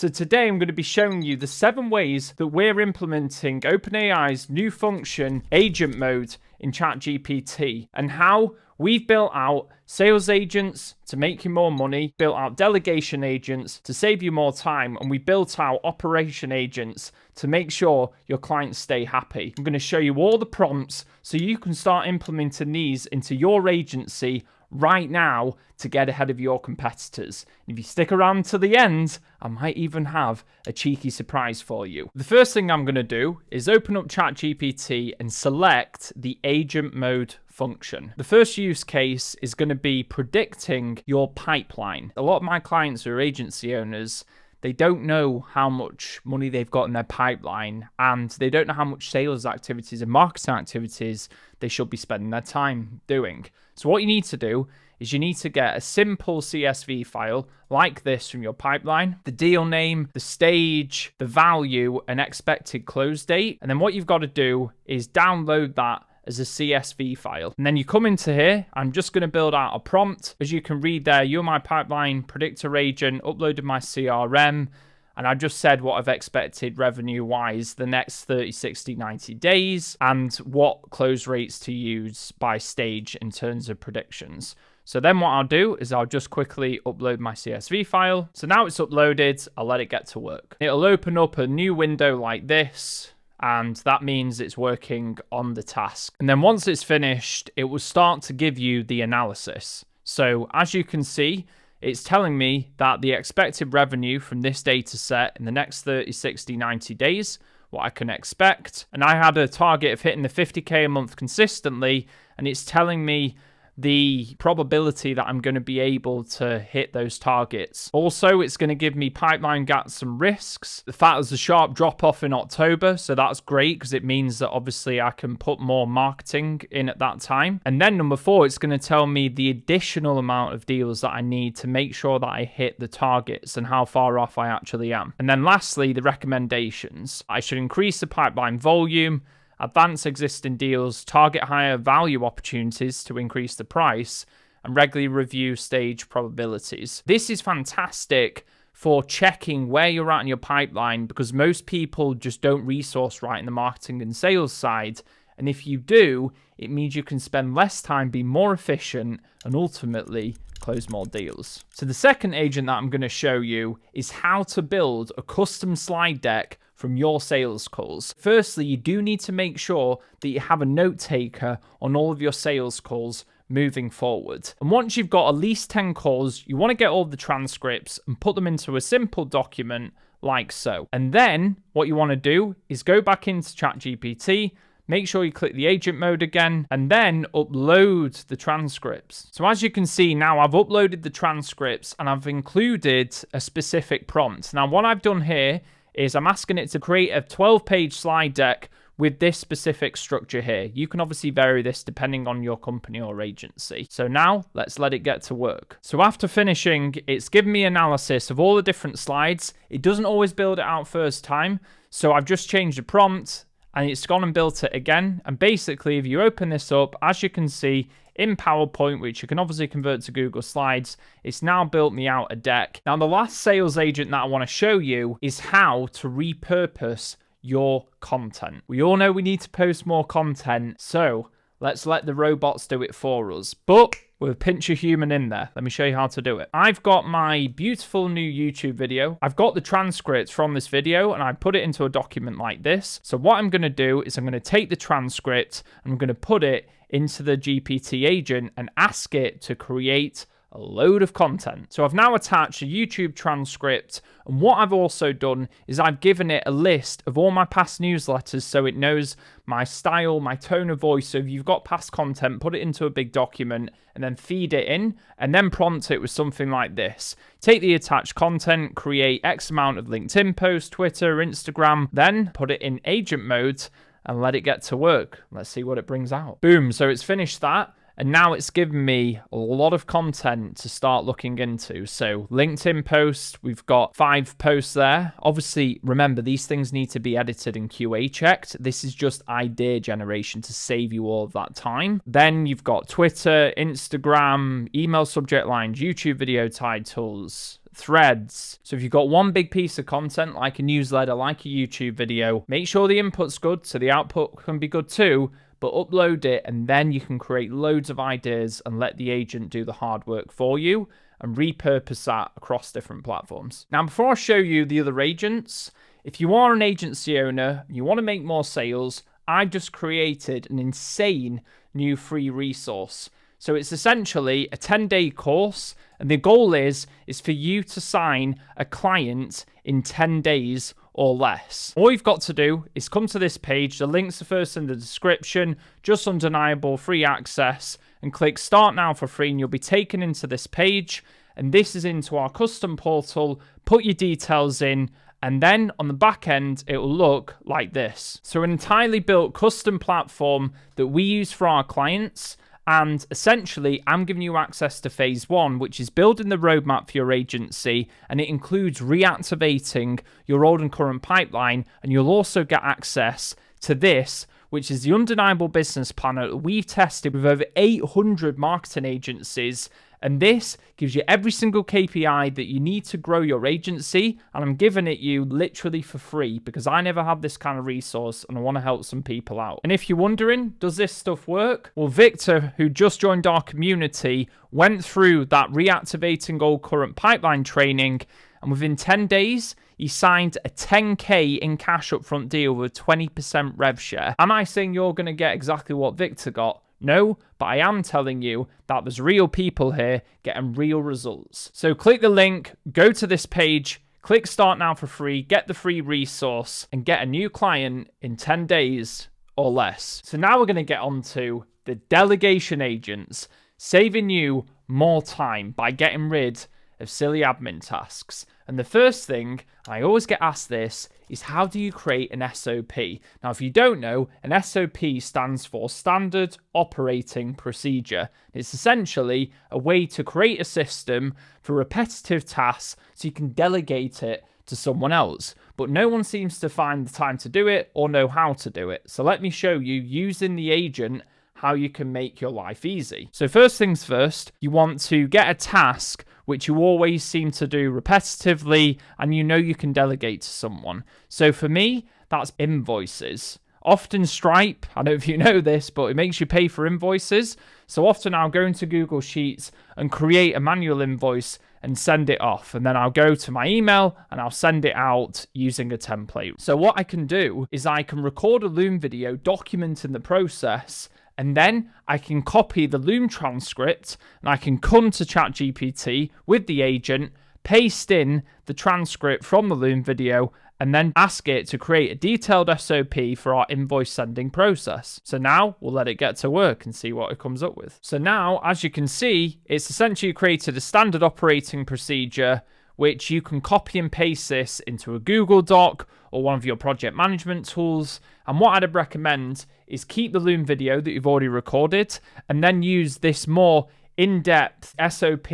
So today I'm going to be showing you the 7 ways that we're implementing OpenAI's new function, agent mode, in ChatGPT, and how we've built out sales agents to make you more money, built out delegation agents to save you more time, and we built out operation agents to make sure your clients stay happy. I'm going to show you all the prompts so you can start implementing these into your agency right now to get ahead of your competitors. If you stick around to the end, I might even have a cheeky surprise for you. The first thing I'm going to do is open up ChatGPT and select the agent mode function. The first use case is going to be predicting your pipeline. A lot of my clients who are agency owners, they don't know how much money they've got in their pipeline, and they don't know how much sales activities and marketing activities they should be spending their time doing. So what you need to do is you need to get a simple CSV file like this from your pipeline, the deal name, the stage, the value, and expected close date. And then what you've got to do is download that as a CSV file. And then you come into here. I'm just going to build out a prompt. As you can read there, you're my pipeline predictor agent, uploaded my CRM, and I just said what I've expected revenue-wise the next 30, 60, 90 days, and what close rates to use by stage in terms of predictions. So then what I'll do is I'll just quickly upload my CSV file. So now it's uploaded, I'll let it get to work. It'll open up a new window like this, and that means it's working on the task. And then once it's finished, it will start to give you the analysis. So as you can see, it's telling me that the expected revenue from this data set in the next 30, 60, 90 days, what I can expect. And I had a target of hitting the 50K a month consistently, and it's telling me the probability that I'm going to be able to hit those targets. Also, it's going to give me pipeline gaps and risks. The fact there's a sharp drop off in October, so that's great because it means that obviously I can put more marketing in at that time. And then number 4, it's going to tell me the additional amount of deals that I need to make sure that I hit the targets and how far off I actually am. And then lastly, the recommendations. I should increase the pipeline volume, advance existing deals, target higher value opportunities to increase the price, and regularly review stage probabilities. This is fantastic for checking where you're at in your pipeline because most people just don't resource right in the marketing and sales side. And if you do, it means you can spend less time, be more efficient, and ultimately close more deals. So the second agent that I'm going to show you is how to build a custom slide deck from your sales calls. Firstly, you do need to make sure that you have a note taker on all of your sales calls moving forward. And once you've got at least 10 calls, you want to get all the transcripts and put them into a simple document like so. And then what you want to do is go back into ChatGPT, make sure you click the agent mode again, and then upload the transcripts. So as you can see now, I've uploaded the transcripts and I've included a specific prompt. Now what I've done here is I'm asking it to create a 12-page slide deck with this specific structure here. You can obviously vary this depending on your company or agency. So now let's let it get to work. So after finishing, it's given me analysis of all the different slides. It doesn't always build it out first time. So I've just changed the prompt and it's gone and built it again. And basically, if you open this up, as you can see, in PowerPoint, which you can obviously convert to Google Slides, it's now built me out a deck. Now, the last sales agent that I want to show you is how to repurpose your content. We all know we need to post more content, so let's let the robots do it for us. But with a pinch of human in there. Let me show you how to do it. I've got my beautiful new YouTube video. I've got the transcripts from this video and I put it into a document like this. So what I'm going to do is I'm going to take the transcript and I'm going to put it into the GPT agent and ask it to create a load of content. So I've now attached a YouTube transcript, and what I've also done is I've given it a list of all my past newsletters so it knows my style, my tone of voice. So if you've got past content, put it into a big document and then feed it in and then prompt it with something like this. Take the attached content, create X amount of LinkedIn posts, Twitter, Instagram, then put it in agent mode and let it get to work. Let's see what it brings out. Boom, so it's finished that. And now it's given me a lot of content to start looking into. So LinkedIn posts, we've got 5 posts there. Obviously, remember, these things need to be edited and QA checked. This is just idea generation to save you all of that time. Then you've got Twitter, Instagram, email subject lines, YouTube video titles, threads. So if you've got one big piece of content, like a newsletter, like a YouTube video, make sure the input's good so the output can be good too, but upload it, and then you can create loads of ideas and let the agent do the hard work for you and repurpose that across different platforms. Now, before I show you the other agents, if you are an agency owner and you want to make more sales, I've just created an insane new free resource. So it's essentially a 10-day course, and the goal is for you to sign a client in 10 days or less. All you've got to do is come to this page. The links are first in the description, just undeniable free access, and click start now for free, and you'll be taken into this page. And this is into our custom portal. Put your details in, and then on the back end, it will look like this. So an entirely built custom platform that we use for our clients. And essentially, I'm giving you access to phase one, which is building the roadmap for your agency, and it includes reactivating your old and current pipeline. And you'll also get access to this, which is the undeniable business planner that we've tested with over 800 marketing agencies. And this gives you every single KPI that you need to grow your agency. And I'm giving it you literally for free because I never had this kind of resource and I want to help some people out. And if you're wondering, does this stuff work? Well, Victor, who just joined our community, went through that reactivating old current pipeline training. And within 10 days, he signed a 10K in cash upfront deal with 20% rev share. Am I saying you're going to get exactly what Victor got? No, but I am telling you that there's real people here getting real results. So click the link, go to this page, click start now for free, get the free resource, and get a new client in 10 days or less. So now we're going to get on to the delegation agents, saving you more time by getting rid of silly admin tasks. And the first thing, I always get asked this, is how do you create an SOP? Now, if you don't know, an SOP stands for Standard Operating Procedure. It's essentially a way to create a system for repetitive tasks so you can delegate it to someone else. But no one seems to find the time to do it or know how to do it. So let me show you, using the agent, how you can make your life easy. So first things first, you want to get a task which you always seem to do repetitively and you know you can delegate to someone. So for me, that's invoices. Often Stripe, I don't know if you know this, but it makes you pay for invoices. So often I'll go into Google Sheets and create a manual invoice and send it off. And then I'll go to my email and I'll send it out using a template. So what I can do is I can record a Loom video documenting the process, and then I can copy the Loom transcript and I can come to ChatGPT with the agent, paste in the transcript from the Loom video, and then ask it to create a detailed SOP for our invoice sending process. So now we'll let it get to work and see what it comes up with. So now, as you can see, it's essentially created a standard operating procedure, which you can copy and paste this into a Google Doc or one of your project management tools. And what I'd recommend is keep the Loom video that you've already recorded and then use this more in-depth SOP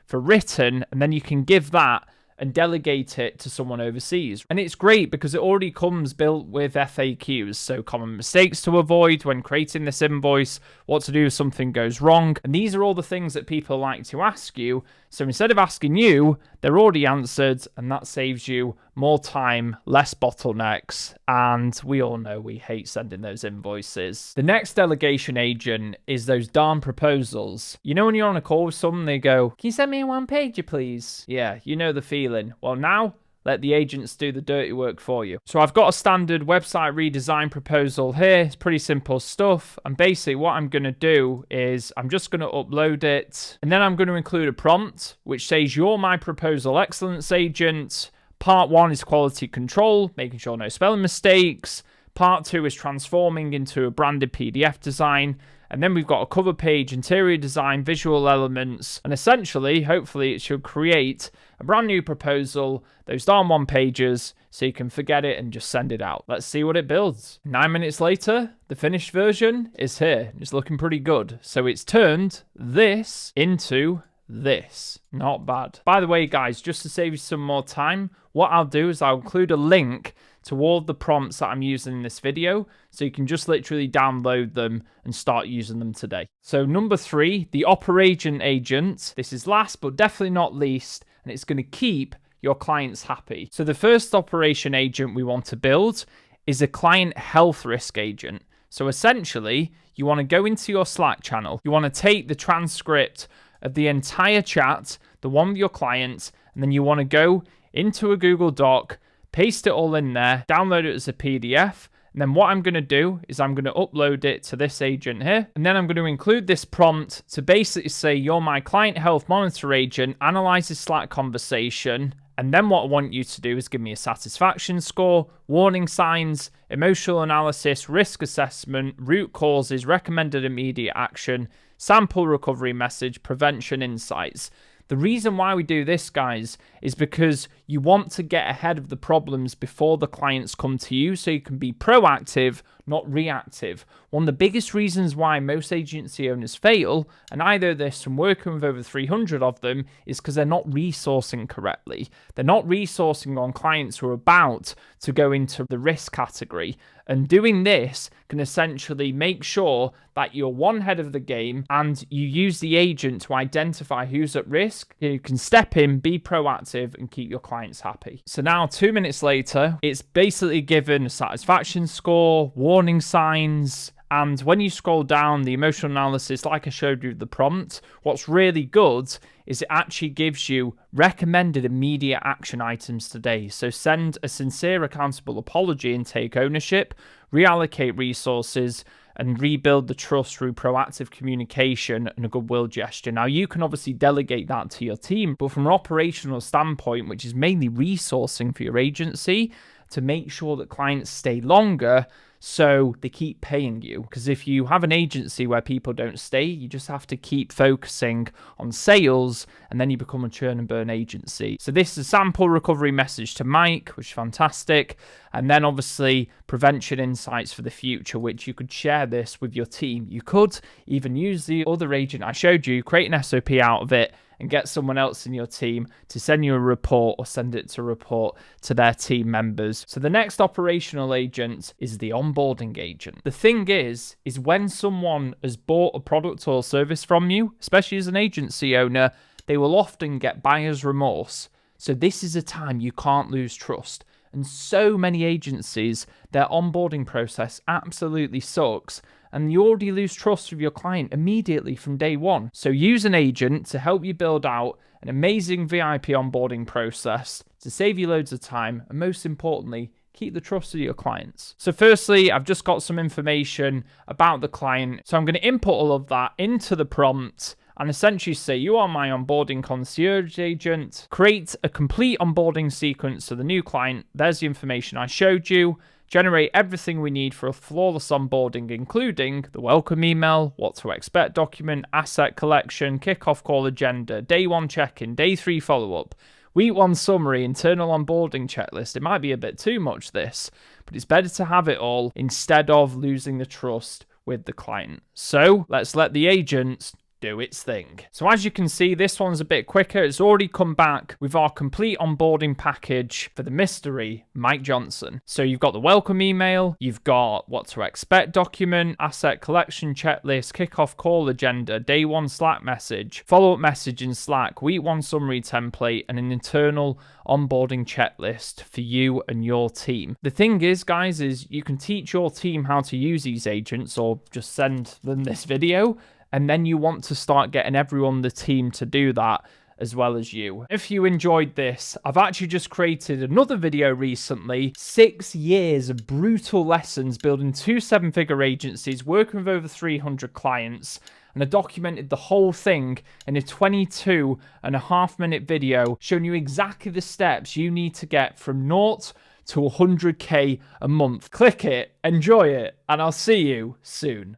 for written, and then you can give that and delegate it to someone overseas. And it's great because it already comes built with FAQs, so common mistakes to avoid when creating this invoice, what to do if something goes wrong. And these are all the things that people like to ask you. So instead of asking you, they're already answered, and that saves you more time, less bottlenecks, and we all know we hate sending those invoices. The next delegation agent is those darn proposals. You know when you're on a call with someone, they go, "Can you send me a one-pager, please?" Yeah, you know the feeling. Well, now let the agents do the dirty work for you. So I've got a standard website redesign proposal here. It's pretty simple stuff. And basically what I'm going to do is I'm just going to upload it. And then I'm going to include a prompt which says, "You're my proposal excellence agent." Part 1 is quality control, making sure no spelling mistakes. Part 2 is transforming into a branded PDF design. And then we've got a cover page, interior design, visual elements, and essentially, hopefully, it should create a brand new proposal, those darn one pages, so you can forget it and just send it out. Let's see what it builds. 9 minutes later, the finished version is here. It's looking pretty good. So it's turned this into this. Not bad. By the way, guys, just to save you some more time, what I'll do is I'll include a link to all the prompts that I'm using in this video, so you can just literally download them and start using them today. So number 3, the operating agent. This is last but definitely not least, and it's going to keep your clients happy. So the first operation agent we want to build is a client health risk agent. So essentially, you want to go into your Slack channel. You want to take the transcript of the entire chat, the one with your clients, and then you want to go into a Google Doc, paste it all in there, download it as a PDF. And then what I'm going to do is I'm going to upload it to this agent here. And then I'm going to include this prompt to basically say, you're my client health monitor agent, analyze this Slack conversation. And then what I want you to do is give me a satisfaction score, warning signs, emotional analysis, risk assessment, root causes, recommended immediate action, sample recovery message, prevention insights. The reason why we do this, guys, is because you want to get ahead of the problems before the clients come to you so you can be proactive, not reactive. One of the biggest reasons why most agency owners fail, and I know this from working with over 300 of them, is because they're not resourcing correctly. They're not resourcing on clients who are about to go into the risk category. And doing this can essentially make sure that you're one head of the game and you use the agent to identify who's at risk. You can step in, be proactive, and keep your clients happy. So now 2 minutes later, it's basically given a satisfaction score, warning signs, and when you scroll down the emotional analysis, like I showed you the prompt, what's really good is it actually gives you recommended immediate action items today. So send a sincere, accountable apology and take ownership, reallocate resources, and rebuild the trust through proactive communication and a goodwill gesture. Now, you can obviously delegate that to your team, but from an operational standpoint, which is mainly resourcing for your agency, to make sure that clients stay longer so they keep paying you. Because if you have an agency where people don't stay, you just have to keep focusing on sales and then you become a churn and burn agency. So this is a sample recovery message to Mike, which is fantastic. And then obviously prevention insights for the future, which you could share this with your team. You could even use the other agent I showed you, create an SOP out of it, and get someone else in your team to send you a report or send it to report to their team members. So the next operational agent is the onboarding agent. The thing is when someone has bought a product or service from you, especially as an agency owner, they will often get buyer's remorse. So this is a time you can't lose trust. And so many agencies, their onboarding process absolutely sucks. And you already lose trust with your client immediately from day one. So use an agent to help you build out an amazing VIP onboarding process to save you loads of time, and most importantly, keep the trust of your clients. So firstly, I've just got some information about the client. So I'm going to input all of that into the prompt and essentially say, you are my onboarding concierge agent. Create a complete onboarding sequence to the new client. There's the information I showed you. Generate everything we need for a flawless onboarding, including the welcome email, what to expect document, asset collection, kickoff call agenda, day 1 check-in, day 3 follow-up, week 1 summary, internal onboarding checklist. It might be a bit too much, this, but it's better to have it all instead of losing the trust with the client. So let's let the agents do its thing. So as you can see, this one's a bit quicker. It's already come back with our complete onboarding package for the mystery Mike Johnson. So you've got the welcome email, you've got what to expect document, asset collection checklist, kickoff call agenda, day 1 Slack message, follow-up message in Slack, week 1 summary template, and an internal onboarding checklist for you and your team. The thing is, guys, is you can teach your team how to use these agents or just send them this video. And then you want to start getting everyone on the team to do that as well as you. If you enjoyed this, I've actually just created another video recently, 6 years of brutal lessons building 2 7-figure agencies, working with over 300 clients. And I documented the whole thing in a 22.5-minute video showing you exactly the steps you need to get from 0 to 100K a month. Click it, enjoy it, and I'll see you soon.